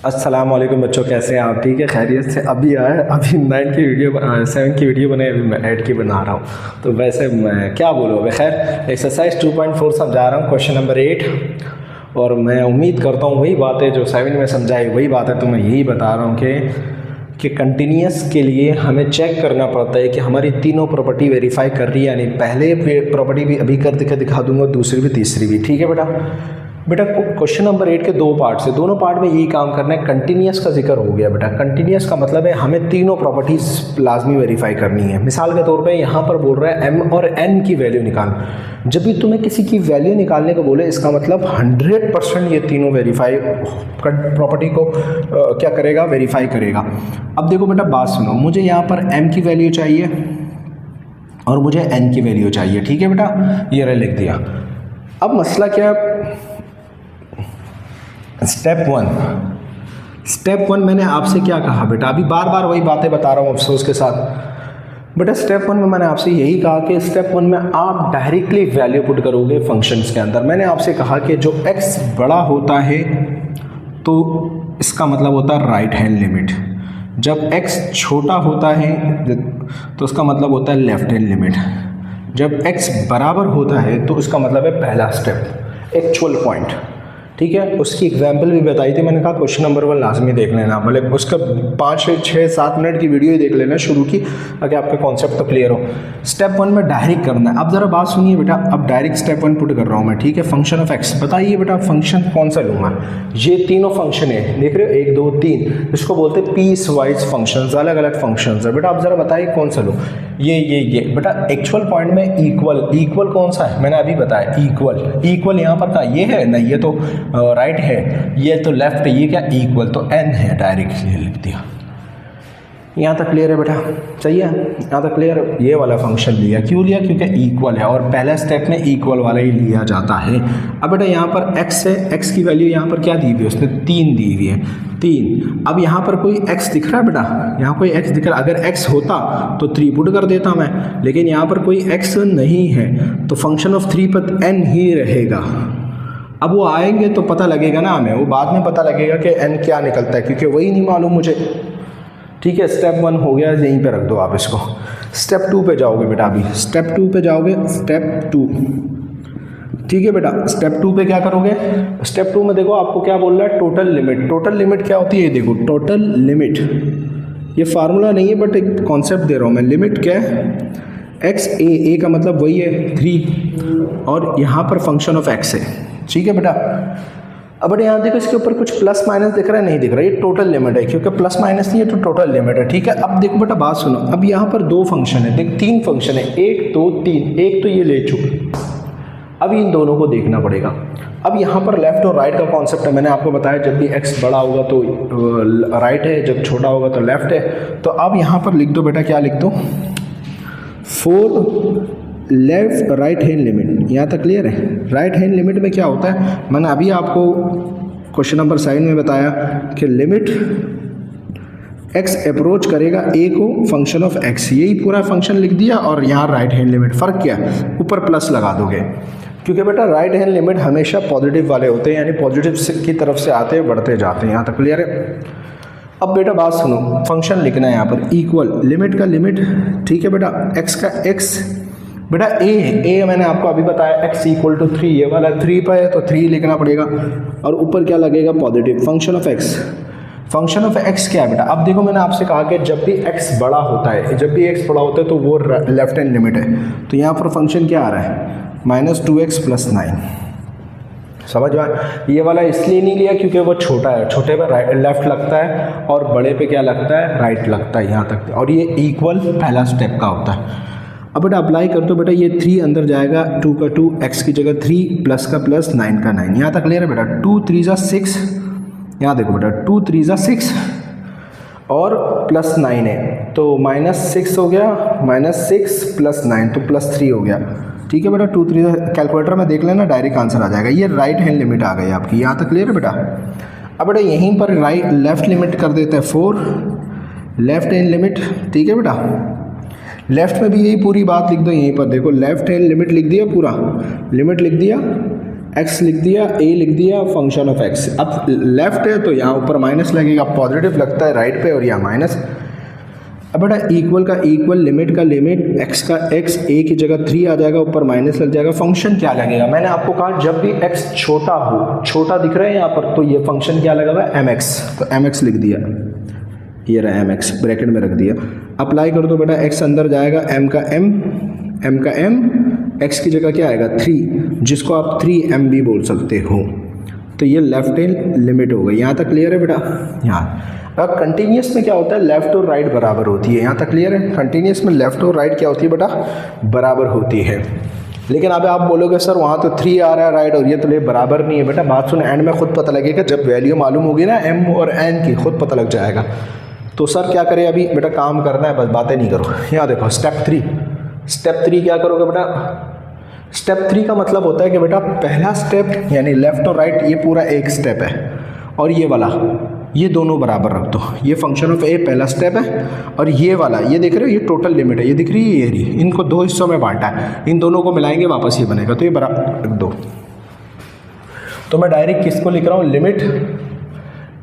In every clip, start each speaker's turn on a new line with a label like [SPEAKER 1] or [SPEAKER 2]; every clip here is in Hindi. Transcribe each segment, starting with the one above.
[SPEAKER 1] अस्सलाम वालेकुम बच्चों, कैसे हैं आप? ठीक है, खैरियत से? अभी आया, अभी 9 की वीडियो 7 की वीडियो बनाई, अभी मैं 8 की बना रहा हूँ। तो वैसे मैं क्या बोलूँ, अभी खैर एक्सरसाइज 2.4 समझा रहा हूँ, क्वेश्चन नंबर 8। और मैं उम्मीद करता हूँ वही बातें जो 7 में समझाई वही बात है, तो मैं यही बता रहा हूँ कि कंटिन्यूस के लिए हमें चेक करना पड़ता है कि हमारी तीनों प्रॉपर्टी वेरीफाई कर रही है, यानी पहले प्रॉपर्टी भी अभी कर दिखा दूंगा, दूसरी भी तीसरी भी। ठीक है बेटा क्वेश्चन नंबर 8 के दो पार्ट से, दोनों पार्ट में यही काम करना है। कंटिन्यूस का जिक्र हो गया बेटा। कंटिन्यूस का मतलब है हमें तीनों प्रॉपर्टीज लाजमी वेरीफाई करनी है। मिसाल के तौर पे यहाँ पर बोल रहा है m और n की वैल्यू निकाल। जब भी तुम्हें किसी की वैल्यू निकालने को बोले, इसका मतलब 100% ये तीनों वेरीफाई प्रॉपर्टी को क्या करेगा, वेरीफाई करेगा। अब देखो बेटा, बात सुनो, मुझे यहाँ पर m की वैल्यू चाहिए और मुझे n की वैल्यू चाहिए। ठीक है बेटा, ये रहा लिख दिया। अब मसला क्या है, स्टेप वन मैंने आपसे क्या कहा बेटा, अभी बार बार वही बातें बता रहा हूँ अफसोस के साथ। बेटा स्टेप 1 में मैंने आपसे यही कहा कि स्टेप 1 में आप डायरेक्टली वैल्यू पुट करोगे फंक्शंस के अंदर। मैंने आपसे कहा कि जो x बड़ा होता है तो इसका मतलब होता है राइट हैंड लिमिट, जब x छोटा होता है तो उसका मतलब होता है लेफ्ट हैंड लिमिट, जब x बराबर होता है तो उसका मतलब है पहला स्टेप, एक्चुअल पॉइंट। ठीक है, उसकी एग्जाम्पल भी बताई थी मैंने, कहा क्वेश्चन नंबर 1 लाजमी देख लेना, मतलब उसका 5-6-7 मिनट की वीडियो ही देख लेना शुरू की, ताकि आपका कॉन्सेप्ट तो क्लियर हो। स्टेप 1 में डायरेक्ट करना है। अब जरा बात सुनिए बेटा, अब डायरेक्ट स्टेप 1 पुट कर रहा हूँ मैं। ठीक है, फंक्शन ऑफ एक्स, बताइए बेटा फंक्शन कौन सा लूँगा। ये तीनों फंक्शन है, देख रहे हो, 1 2 3, इसको बोलते हैं पीस वाइज फंक्शन, अलग अलग फंक्शन है बेटा। आप जरा बताइए कौन सा लूँ। ये बेटा एक्चुअल पॉइंट में इक्वल कौन सा है, मैंने अभी बताया इक्वल यहाँ पर था, ये है ना, ये तो राइट है, ये तो लेफ्ट है, ये क्या इक्वल, तो n है, डायरेक्ट लिख दिया। यहाँ तक क्लियर है बेटा, सही है, यहाँ तक क्लियर। ये वाला फंक्शन लिया, क्यों लिया, क्योंकि इक्वल है और पहला स्टेप में इक्वल वाला ही लिया जाता है। अब बेटा यहाँ पर x है, x की वैल्यू यहाँ पर क्या दी हुई है, उसने 3 दी हुई है, 3। अब यहाँ पर कोई x दिख रहा है बेटा, यहाँ कोई x दिख रहा है, अगर x होता तो 3 पुट कर देता मैं, लेकिन यहाँ पर कोई x नहीं है, तो फंक्शन ऑफ 3 पर n ही रहेगा। अब वो आएंगे तो पता लगेगा ना हमें, वो बाद में पता लगेगा कि n क्या निकलता है, क्योंकि वही नहीं मालूम मुझे। ठीक है, स्टेप 1 हो गया, यहीं पे रख दो आप इसको। स्टेप 2 पे जाओगे बेटा, अभी स्टेप 2 पे जाओगे, स्टेप 2। ठीक है बेटा, स्टेप 2 पे क्या करोगे, स्टेप 2 में देखो आपको क्या बोल रहा है, टोटल लिमिट। टोटल लिमिट क्या होती है, देखो टोटल लिमिट, ये फार्मूला नहीं है बट एक कॉन्सेप्ट दे रहा हूँ मैं। लिमिट क्या है, एक्स ए का मतलब वही है 3, और यहाँ पर फंक्शन ऑफ एक्स है। ठीक है बेटा, अब बेटा यहाँ देखो, इसके ऊपर कुछ प्लस माइनस दिख रहा है, नहीं दिख रहा, ये टोटल लिमिट है, क्योंकि प्लस माइनस नहीं है तो टोटल लिमिट है। ठीक है, अब देखो बेटा बात सुनो, अब यहाँ पर 2 फंक्शन है, देख 3 फंक्शन है, 1 2 3, एक तो ये ले चुके, अब इन दोनों को देखना पड़ेगा। अब यहाँ पर लेफ्ट और राइट का कॉन्सेप्ट है, मैंने आपको बताया जब भी x बड़ा होगा तो राइट है, जब छोटा होगा तो लेफ्ट है। तो अब यहाँ पर लिख दो बेटा, क्या लिख दो, 4 लेफ्ट राइट हैंड लिमिट। यहाँ तक क्लियर है। राइट हैंड लिमिट में क्या होता है, मैंने अभी आपको क्वेश्चन नंबर 7 में बताया कि लिमिट x अप्रोच करेगा a को फंक्शन ऑफ x, यही पूरा फंक्शन लिख दिया, और यहाँ राइट हैंड लिमिट। फ़र्क क्या है, ऊपर प्लस लगा दोगे, क्योंकि बेटा राइट हैंड लिमिट हमेशा पॉजिटिव वाले होते हैं, यानी पॉजिटिव की तरफ से आते हैं, बढ़ते जाते हैं। यहाँ तक क्लियर है। अब बेटा बात सुनो, फंक्शन लिखना है यहाँ पर इक्वल, लिमिट का लिमिट। ठीक है बेटा, x का x, बेटा a मैंने आपको अभी बताया, x इक्वल टू 3, ये वाला 3 पर है तो 3 लिखना पड़ेगा, और ऊपर क्या लगेगा, positive, function of x। Function of x क्या है बेटा, अब देखो मैंने आपसे कहा कि जब भी x बड़ा होता है, जब भी x बड़ा होता है तो वो लेफ्ट हैंड लिमिट है, तो यहाँ पर फंक्शन क्या आ रहा है, -2x + 9। समझ में, ये वाला इसलिए नहीं लिया क्योंकि वो छोटा है, छोटे पे लेफ्ट लगता है और बड़े पे क्या लगता है, राइट लगता है, यहाँ तक। और ये इक्वल पहला स्टेप का होता है। अब बेटा अप्लाई कर दो बेटा, ये 3 अंदर जाएगा, 2 का 2, x की जगह 3, प्लस का प्लस, 9 का 9। यहाँ तक क्लियर है बेटा। 2 3 जा 6, यहाँ देखो बेटा 2 3 जा 6 और प्लस 9 है, तो -6 हो गया, -6 + 9 तो +3 हो गया। ठीक है बेटा, 2 3 कैलकुलेटर में देख लेना, डायरेक्ट आंसर आ जाएगा। ये राइट हैंड लिमिट आ गई आपकी। यहाँ तक क्लियर है बेटा। अब बेटा यहीं पर लेफ्ट लिमिट कर देते हैं 4, लेफ्ट हैंड लिमिट। ठीक है बेटा, लेफ्ट में भी यही पूरी बात लिख दो, यहीं पर देखो लेफ्ट हैंड लिमिट लिख दिया, पूरा लिमिट लिख दिया, एक्स लिख दिया, ए लिख दिया, फंक्शन ऑफ एक्स। अब लेफ्ट है तो यहाँ ऊपर माइनस लगेगा, पॉजिटिव लगता है राइट पे और यहाँ माइनस। अब बेटा इक्वल का इक्वल, लिमिट का लिमिट, एक्स का एक्स, ए की जगह 3 आ जाएगा, ऊपर माइनस लग जाएगा। फंक्शन क्या लगेगा? मैंने आपको कहा जब भी एक्स छोटा हो, छोटा दिख रहा है यहाँ पर, तो ये फंक्शन क्या लगा हुआ है? M X. तो एम एक्स लिख दिया, ये रहा एम एक्स, ब्रैकेट में रख दिया। अप्लाई कर दो बेटा, एक्स अंदर जाएगा, एम का एम, एम का एम, एक्स की जगह क्या आएगा? 3, जिसको आप 3m भी बोल सकते हो। तो ये लेफ्ट हैंड लिमिट हो गई। यहाँ तक क्लियर है बेटा? यहाँ अब कंटिन्यूस में क्या होता है? लेफ्ट और राइट बराबर होती है। यहाँ तक क्लियर है? कंटिन्यूस में लेफ्ट और राइट क्या होती है बेटा? बराबर होती है। लेकिन अब आप बोलोगे सर वहाँ तो 3 आ रहा है राइट और ये तो बराबर नहीं है। बेटा बात सुन, एंड में खुद पता लगेगा, जब वैल्यू मालूम होगी ना m और n की, खुद पता लग जाएगा। तो सर क्या करें अभी? बेटा काम करना है, बस बातें नहीं करो। यहाँ देखो स्टेप 3, स्टेप 3 क्या करोगे बेटा? स्टेप 3 का मतलब होता है कि बेटा पहला स्टेप यानी लेफ्ट और राइट, ये पूरा एक स्टेप है, और ये वाला, ये दोनों बराबर रख दो। ये फंक्शन ऑफ ए पहला स्टेप है, और ये वाला, ये देख रहे हो, ये टोटल लिमिट है, ये दिख रही है, ये रही। इनको 2 हिस्सों में बांटा है, इन दोनों को मिलाएंगे वापस ये बनेगा, तो ये बराबर रख दो। तो मैं डायरेक्ट किसको लिख रहा हूँ? लिमिट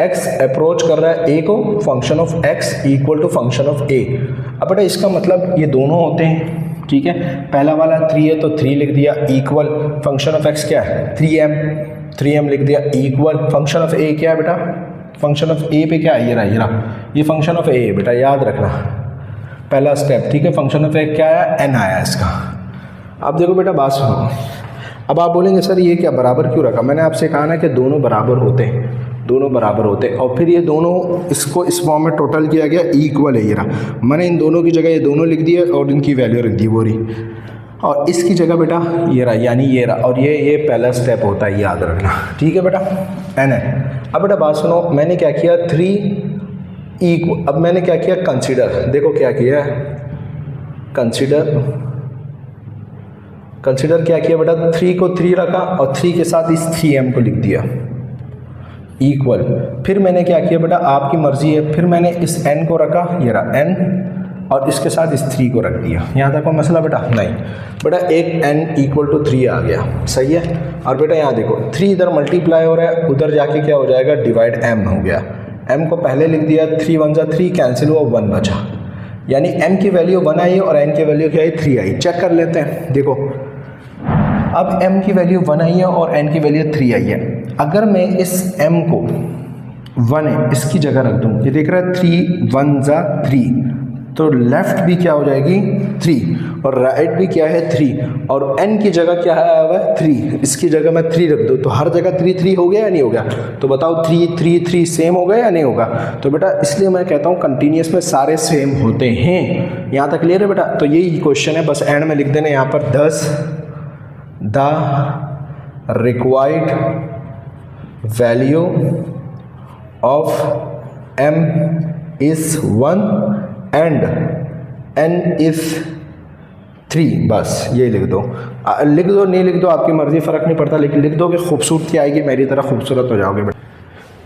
[SPEAKER 1] एक्स अप्रोच कर रहा है ए को, function of X equal to function of A. अब बेटा इसका मतलब ये दोनों होते हैं, ठीक है। पहला वाला 3 है तो 3 लिख दिया, इक्वल फंक्शन ऑफ एक्स क्या है? 3m लिख दिया, इक्वल फंक्शन ऑफ ए क्या है बेटा? फंक्शन ऑफ ए पे क्या है? ये रहा, ये फंक्शन ऑफ ए है बेटा, याद रखना पहला स्टेप, ठीक है। फंक्शन ऑफ ए क्या आया? n आया इसका। अब देखो बेटा बात सुनो, अब आप बोलेंगे सर ये क्या बराबर क्यों रखा? मैंने आपसे कहा ना कि दोनों बराबर होते हैं, दोनों बराबर होते हैं, और फिर ये दोनों, इसको इस फॉर्म में टोटल किया गया, इक्वल है ये रहा। मैंने इन दोनों की जगह ये दोनों लिख दिए और इनकी वैल्यू रख दी वो रही, और इसकी जगह बेटा ये रहा, यानी ये रहा, और ये पहला स्टेप होता है, याद रखना, ठीक है बेटा। n है। अब बेटा बात सुनो, मैंने क्या किया? 3 इक्वल, अब मैंने क्या किया? कंसीडर, देखो क्या किया, कंसीडर क्या किया बेटा? 3 को 3 रखा और 3 के साथ इस 3m को लिख दिया, इक्वल। फिर मैंने क्या किया बेटा? आपकी मर्जी है, फिर मैंने इस n को रखा, ये रहा n, और इसके साथ इस 3 को रख दिया। यहाँ तक कोई मसला बेटा? नहीं बेटा, एक n इक्वल टू 3 आ गया, सही है। और बेटा यहाँ देखो 3 इधर मल्टीप्लाई हो रहा है, उधर जाके क्या हो जाएगा? डिवाइड m हो गया। m को पहले लिख दिया, 3 1 जा 3, कैंसिल हुआ, 1 बचा, यानी m की वैल्यू 1 आई और n की वैल्यू क्या आई? 3 आई। चेक कर लेते हैं, देखो अब m की वैल्यू 1 आई है और n की वैल्यू 3 आई है। अगर मैं इस m को 1 है इसकी जगह रख दूँ, ये देख रहा है 3 1 जा 3, तो लेफ्ट भी क्या हो जाएगी? 3, और राइट भी क्या है? 3, और n की जगह क्या आया हुआ है? 3, इसकी जगह मैं 3 रख दूँ, तो हर जगह 3 3 हो गया या नहीं हो गया? तो बताओ 3 3 3 सेम हो गया या नहीं होगा? तो बेटा इसलिए मैं कहता हूँ कंटिन्यूस में सारे सेम होते हैं। यहाँ तक क्लियर है बेटा? तो यही क्वेश्चन है, बस एंड में लिख देना यहाँ पर 10 the required value of m is 1 and n is 3, बस ये लिख दो। लिख दो नहीं लिख दो आपकी मर्जी, फ़र्क नहीं पड़ता, लेकिन लिख दो कि खूबसूरती आएगी, मेरी तरह खूबसूरत हो जाओगे बेटा।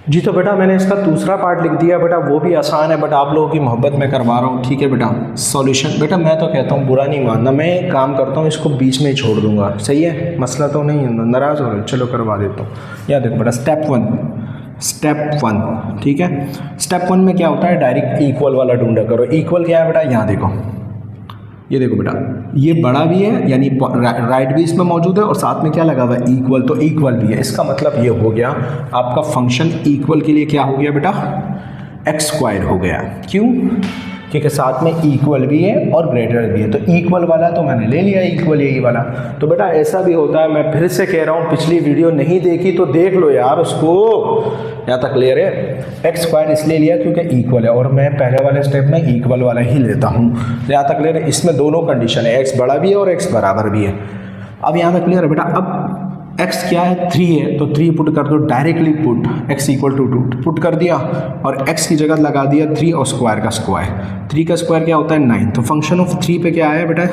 [SPEAKER 1] जी तो बेटा मैंने इसका दूसरा पार्ट लिख दिया बेटा, वो भी आसान है, बट आप लोगों की मोहब्बत में करवा रहा हूँ, ठीक है बेटा। सॉल्यूशन बेटा मैं तो कहता हूँ बुरा नहीं मानना, मैं एक काम करता हूँ इसको बीच में ही छोड़ दूंगा, सही है, मसला तो नहीं है, नाराज़ हो रहे, चलो करवा देता हूँ। याद देखो बेटा स्टेप 1, ठीक है। स्टेप 1 में क्या होता है? डायरेक्ट इक्वल वाला ढूंढा करो। इक्वल क्या है बेटा? यहाँ देखो, ये देखो बेटा, ये बड़ा भी है यानी राइट भी इसमें मौजूद है और साथ में क्या लगा हुआ है? इक्वल, तो इक्वल भी है। इसका मतलब ये हो गया आपका फंक्शन इक्वल के लिए क्या हो गया बेटा? x² हो गया। क्यों? क्योंकि साथ में इक्वल भी है और ग्रेटर भी है, तो इक्वल वाला तो मैंने ले लिया, इक्वल यही वाला। तो बेटा ऐसा भी होता है, मैं फिर से कह रहा हूँ, पिछली वीडियो नहीं देखी तो देख लो यार उसको। यहाँ तक क्लियर है? x² इसलिए लिया क्योंकि इक्वल है, और मैं पहले वाले स्टेप में इक्वल वाला ही लेता हूँ। यहाँ तक क्लियर है? इसमें दोनों कंडीशन है, x बड़ा भी है और x बराबर भी है। अब यहाँ तक क्लियर है बेटा? अब x क्या है? 3 है, तो 3 पुट कर दो, directly put x equal to 2 put कर दिया, और x की जगह लगा दिया 3 और स्क्वायर का स्क्वायर। 3 का स्क्वायर क्या होता है? 9। तो फंक्शन ऑफ 3 पे क्या आया बेटा?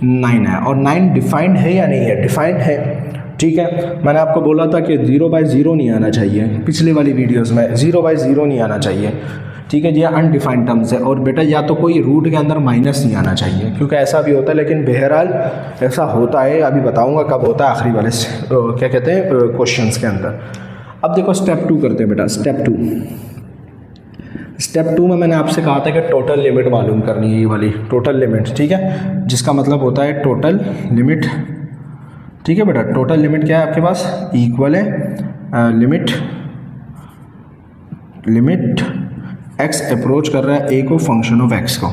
[SPEAKER 1] 9 है। और 9 डिफाइंड है या नहीं है? डिफाइंड है, ठीक है। मैंने आपको बोला था कि 0/0 नहीं आना चाहिए, पिछली वाली वीडियोज़ में 0/0 नहीं आना चाहिए, ठीक है जी, अनडिफाइंड टर्म्स है। और बेटा या तो कोई रूट के अंदर माइनस नहीं आना चाहिए, क्योंकि ऐसा भी होता है, लेकिन बहरहाल ऐसा होता है, अभी बताऊंगा कब होता है आखिरी वाले क्या कहते हैं क्वेश्चंस के अंदर। अब देखो स्टेप 2 करते हैं बेटा। स्टेप टू में मैंने आपसे कहा था कि टोटल लिमिट मालूम करनी है, ये वाली टोटल लिमिट, ठीक है, जिसका मतलब होता है टोटल लिमिट। ठीक है बेटा, टोटल लिमिट क्या है आपके पास, इक्वल है लिमिट एक्स अप्रोच कर रहा है ए को फंक्शन ऑफ एक्स को।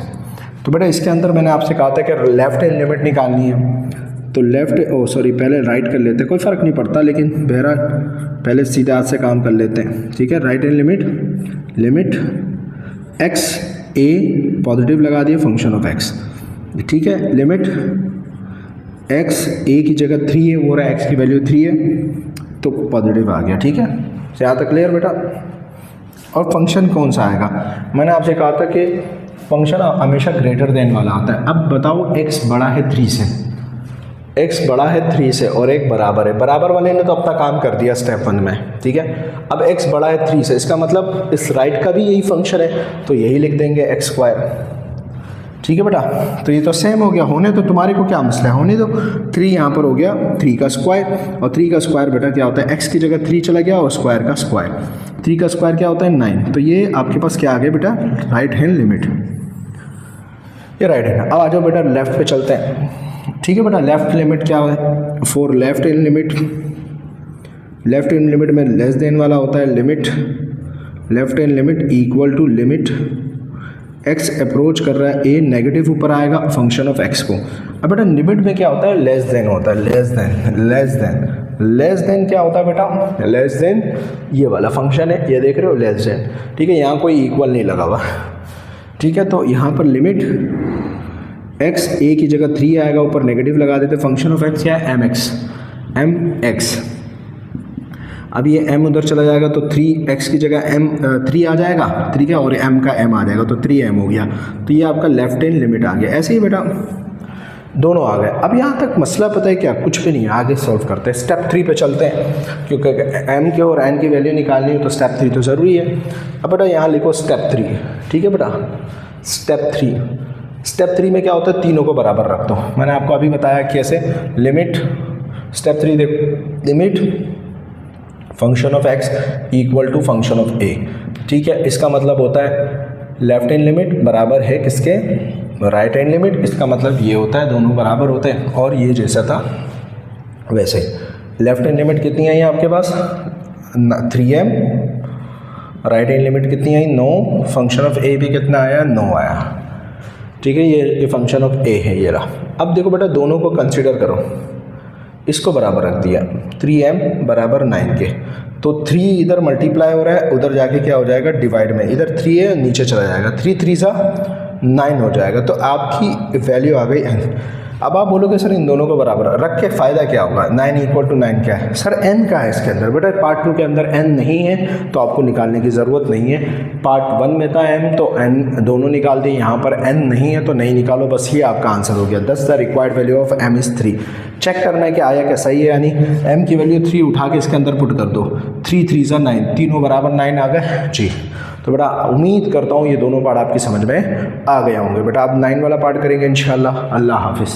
[SPEAKER 1] तो बेटा इसके अंदर मैंने आपसे कहा था कि लेफ्ट हैंड लिमिट निकालनी है, तो पहले राइट कर लेते हैं, कोई फ़र्क नहीं पड़ता, लेकिन बहरहाल पहले सीधे हाथ से काम कर लेते हैं। ठीक है, राइट हैंड लिमिट एक्स ए पॉजिटिव लगा दिए फंक्शन ऑफ एक्स। ठीक है, लिमिट एक्स ए की जगह 3 है, वो रहा एक्स की वैल्यू 3 है, तो पॉजिटिव आ गया। ठीक है, यहाँ तक क्लियर बेटा। और फंक्शन कौन सा आएगा, मैंने आपसे कहा था कि फंक्शन हमेशा ग्रेटर देन वाला आता है। अब बताओ x बड़ा है 3 से, x बड़ा है 3 से और एक बराबर है, बराबर वाले ने तो अपना काम कर दिया स्टेप 1 में। ठीक है, अब x बड़ा है 3 से, इसका मतलब इस राइट का भी यही फंक्शन है, तो यही लिख देंगे x स्क्वायर। ठीक है बेटा, तो ये तो सेम हो गया, होने तो तुम्हारे को क्या मसला है, होने दो। 3 यहाँ पर हो गया 3 का स्क्वायर, और 3 का स्क्वायर बेटा क्या होता है, x की जगह 3 चला गया और स्क्वायर का स्क्वायर, 3 का स्क्वायर क्या होता है 9। तो ये आपके पास क्या आ गया बेटा, राइट हैंड लिमिट, ये राइट हैंड। अब आ जाओ बेटा लेफ्ट पे चलते हैं। ठीक है बेटा, लेफ्ट लिमिट क्या है, फॉर लेफ्ट हैंड लिमिट में लेस देन वाला होता है left hand limit equal to limit x approach कर रहा है ए, नेगेटिव ऊपर आएगा फंक्शन ऑफ एक्स को। अब बेटा लिमिट में क्या होता है, लेस देन होता है, लेस देन क्या होता है बेटा, लेस देन ये वाला फंक्शन है, ये देख रहे हो लेस देन। ठीक है, यहाँ कोई इक्वल नहीं लगा हुआ। ठीक है, तो यहाँ पर लिमिट एक्स ए की जगह 3 आएगा, ऊपर नेगेटिव लगा देते, फंक्शन ऑफ एक्स क्या है एम एक्स। अब ये m उधर चला जाएगा तो 3x की जगह m 3 आ जाएगा, 3 क्या और m का m आ जाएगा, तो 3m हो गया। तो ये आपका लेफ्ट हैंड लिमिट आ गया। ऐसे ही बेटा दोनों आ गए। अब यहाँ तक मसला पता है क्या, कुछ भी नहीं है, आगे सॉल्व करते हैं। स्टेप 3 पे चलते हैं, क्योंकि m के और n की वैल्यू निकालनी है तो स्टेप 3 तो ज़रूरी है। अब बेटा यहाँ लिखो स्टेप 3। ठीक है बेटा, स्टेप 3 में क्या होता है, तीनों को बराबर रख दो। मैंने आपको अभी बताया कैसे, लिमिट स्टेप 3 देखो, limit function of x equal to function of a। ठीक है, इसका मतलब होता है लेफ्ट हैंड लिमिट बराबर है किसके, राइट हैंड लिमिट। इसका मतलब ये होता है दोनों बराबर होते हैं, और ये जैसा था वैसे। लेफ्ट हैंड लिमिट कितनी आई आपके पास 3m, राइट हैंड लिमिट कितनी आई 9, फंक्शन ऑफ a भी कितना आया 9 आया। ठीक है, ये फंक्शन ऑफ a है, ये रहा। अब देखो बेटा दोनों को कंसिडर करो, इसको बराबर रख दिया 3m बराबर 9 के, तो 3 इधर मल्टीप्लाई हो रहा है, उधर जाके क्या हो जाएगा डिवाइड में, इधर 3 है नीचे चला जाएगा, 3 3 सा 9 हो जाएगा। तो आपकी वैल्यू आ गई n। अब आप बोलोगे सर इन दोनों को बराबर रख के फ़ायदा क्या होगा, 9 इक्वल टू 9 क्या है सर, n का है इसके अंदर। बेटा पार्ट 2 के अंदर n नहीं है तो आपको निकालने की ज़रूरत नहीं है। पार्ट 1 में था n, तो n दोनों निकाल दिए, यहाँ पर n नहीं है तो नहीं निकालो, बस ये आपका आंसर हो गया। Thus the required value of m is 3। Check करना है कि आया क्या सही है, यानी m की वैल्यू 3 उठा के इसके अंदर पुट कर दो, 3 3 सा 9, तीनों बराबर 9 आ गए जी। तो बेटा उम्मीद करता हूँ ये दोनों पार्ट आपकी समझ में आ गए होंगे। बेटा आप 9 वाला पार्ट करेंगे इंशाल्लाह। अल्लाह हाफिज़।